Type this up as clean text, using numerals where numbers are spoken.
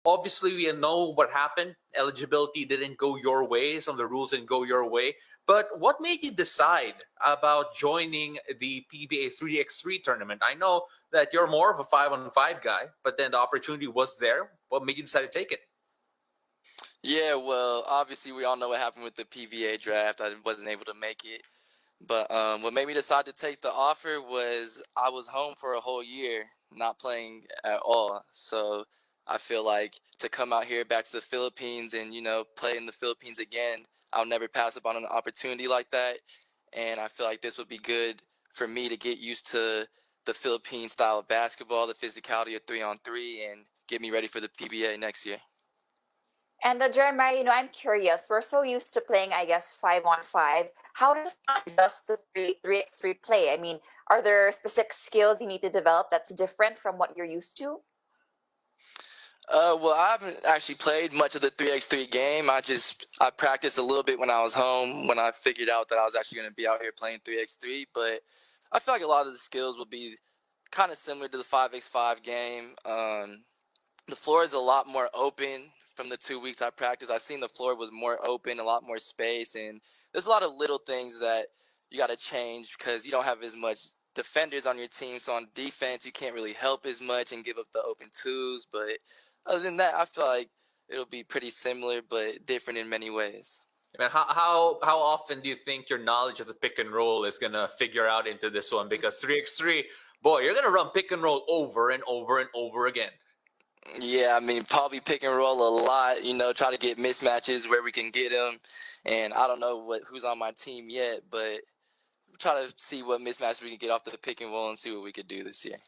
Obviously, we know what happened. Eligibility didn't go your way. Some of the rules didn't go your way. But what made you decide about joining the PBA 3x3 tournament? I know that you're more of a 5-on-5 guy, but then the opportunity was there. What made you decide to take it? Yeah, well, obviously we all know what happened with the PBA draft. I wasn't able to make it. But what made me decide to take the offer was I was home for a whole year, not playing at all. So I feel like to come out here back to the Philippines and, play in the Philippines again, I'll never pass up on an opportunity like that. And I feel like this would be good for me to get used to the Philippine style of basketball, the physicality of 3-on-3, and get me ready for the PBA next year. And Jeremiah, I'm curious. We're so used to playing, I guess, 5-on-5. How does that adjust the three x three play? I mean, are there specific skills you need to develop that's different from what you're used to? Well, I haven't actually played much of the 3x3 game. I practiced a little bit when I was home when I figured out that I was actually going to be out here playing 3x3. But I feel like a lot of the skills will be kind of similar to the 5x5 game. The floor is a lot more open from the 2 weeks I practiced. I seen the floor was more open, a lot more space, and there's a lot of little things that you got to change because you don't have as much defenders on your team. So on defense, you can't really help as much and give up the open twos. But other than that, I feel like it'll be pretty similar but different in many ways. Man, how often do you think your knowledge of the pick and roll is gonna figure out into this one? Because 3x3, boy, you're gonna run pick and roll over and over and over again. Yeah, I mean, probably pick and roll a lot, try to get mismatches where we can get them. And I don't know who's on my team yet, but try to see what mismatch we can get off the pick and roll and see what we could do this year.